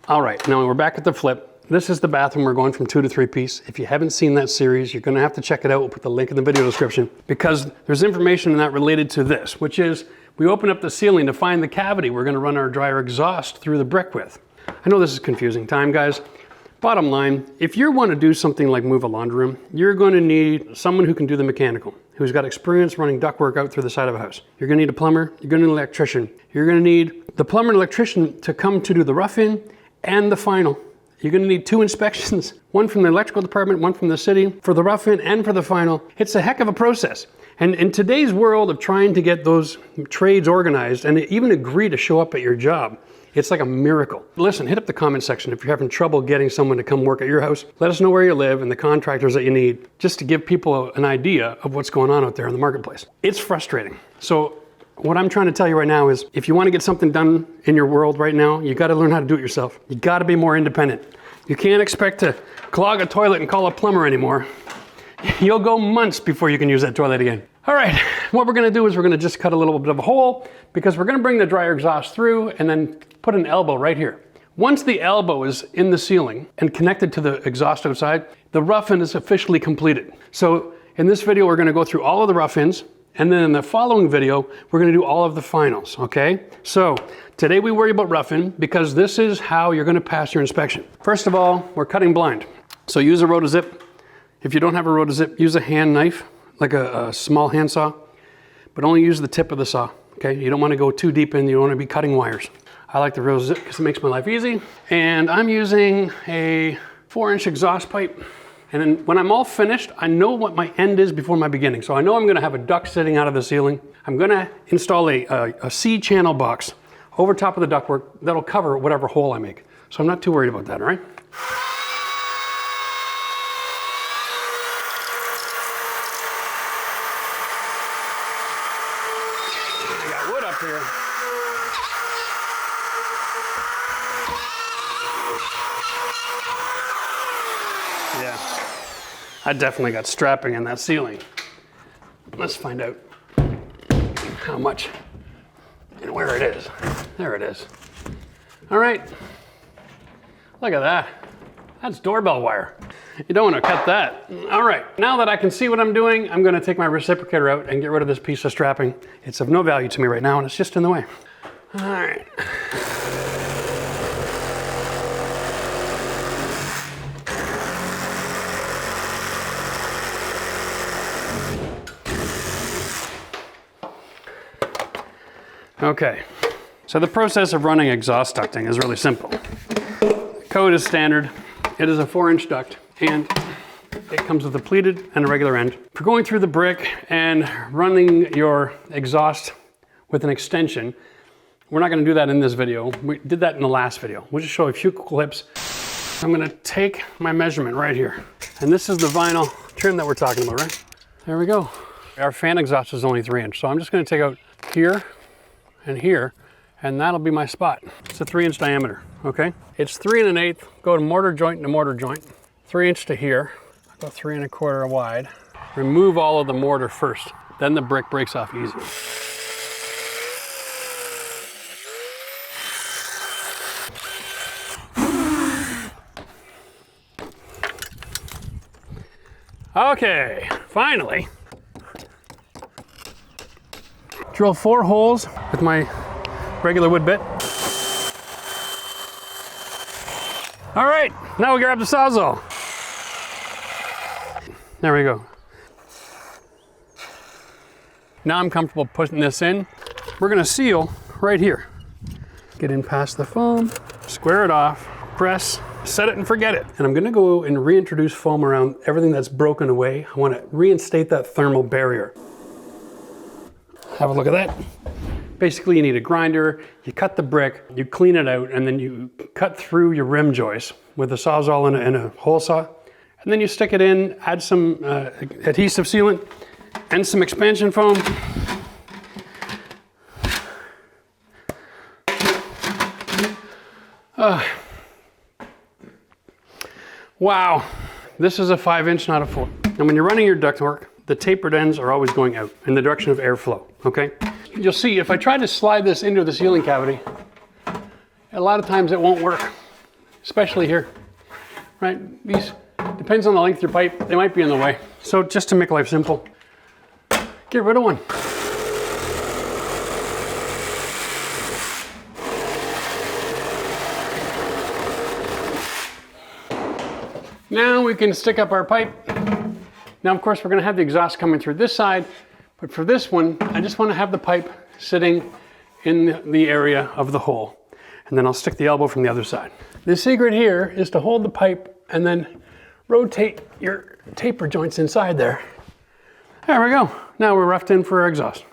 All right, now we're back at the flip. This is the bathroom. We're going from 2 to 3 piece. If you haven't seen that series, you're gonna have to check it out. We'll put the link in the video description because there's information in that related to this, which is we open up the ceiling to find the cavity we're gonna run our dryer exhaust through the brick with. I know this is confusing time, guys. Bottom line, if you want to do something like move a laundry room, you're going to need someone who can do the mechanical, who's got experience running ductwork out through the side of a house. You're going to need a plumber, you're going to need an electrician. You're going to need the plumber and electrician to come to do the rough-in and the final. You're going to need 2 inspections, one from the electrical department, one from the city, for the rough-in and for the final. It's a heck of a process. And in today's world of trying to get those trades organized and even agree to show up at your job, it's like a miracle. Listen, hit up the comment section if you're having trouble getting someone to come work at your house. Let us know where you live and the contractors that you need, just to give people an idea of what's going on out there in the marketplace. It's frustrating. So what I'm trying to tell you right now is if you want to get something done in your world right now, you got to learn how to do it yourself. You got to be more independent. You can't expect to clog a toilet and call a plumber anymore. You'll go months before you can use that toilet again. All right, what we're gonna do is we're gonna just cut a little bit of a hole because we're gonna bring the dryer exhaust through and then put an elbow right here. Once the elbow is in the ceiling and connected to the exhaust outside, the rough-in is officially completed. So in this video, we're gonna go through all of the rough-ins, and then in the following video, we're gonna do all of the finals, okay? So today we worry about rough-in because this is how you're gonna pass your inspection. First of all, we're cutting blind. So use a rotozip. If you don't have a rotozip, use a hand knife, like a small handsaw, but only use the tip of the saw, okay? You don't want to go too deep in, you don't want to be cutting wires. I like the rotozip because it makes my life easy. And I'm using a 4-inch exhaust pipe. And then when I'm all finished, I know what my end is before my beginning. So I know I'm going to have a duct sitting out of the ceiling. I'm going to install a C-channel box over top of the ductwork that'll cover whatever hole I make. So I'm not too worried about that, all right? Here. Yeah, I definitely got strapping in that ceiling. Let's find out how much and where it is. There it is. All right, look at that. That's doorbell wire. You don't want to cut that. All right, now that I can see what I'm doing, I'm gonna take my reciprocator out and get rid of this piece of strapping. It's of no value to me right now and it's just in the way. All right. Okay, so the process of running exhaust ducting is really simple. Code is standard. It is a 4-inch duct and it comes with a pleated and a regular end. For going through the brick and running your exhaust with an extension, we're not gonna do that in this video. We did that in the last video. We'll just show a few clips. I'm gonna take my measurement right here. And this is the vinyl trim that we're talking about, right? There we go. Our fan exhaust is only 3-inch, so I'm just gonna take out here and here, and that'll be my spot. It's a 3-inch diameter, okay? It's 3 1/8, go to mortar joint to mortar joint. 3-inch to here, about 3 1/4 wide. Remove all of the mortar first, then the brick breaks off easy. Okay, finally. Drill 4 holes with my regular wood bit. All right, now we grab the Sawzall. There we go. Now I'm comfortable putting this in. We're gonna seal right here. Get in past the foam, square it off, press, set it and forget it. And I'm gonna go and reintroduce foam around everything that's broken away. I wanna reinstate that thermal barrier. Have a look at that. Basically, you need a grinder, you cut the brick, you clean it out, and then you cut through your rim joist with a Sawzall and a hole saw. And then you stick it in, add some adhesive sealant and some expansion foam. Wow, this is a 5-inch, not a 4. And when you're running your ductwork, the tapered ends are always going out in the direction of airflow, okay? You'll see if I try to slide this into the ceiling cavity, a lot of times it won't work. especially here, right? These, depends on the length of your pipe, they might be in the way. So just to make life simple, get rid of one. Now we can stick up our pipe. Now, of course, we're gonna have the exhaust coming through this side, but for this one, I just wanna have the pipe sitting in the area of the hole. And then I'll stick the elbow from the other side. The secret here is to hold the pipe and then rotate your taper joints inside there. There we go. Now we're roughed in for our exhaust.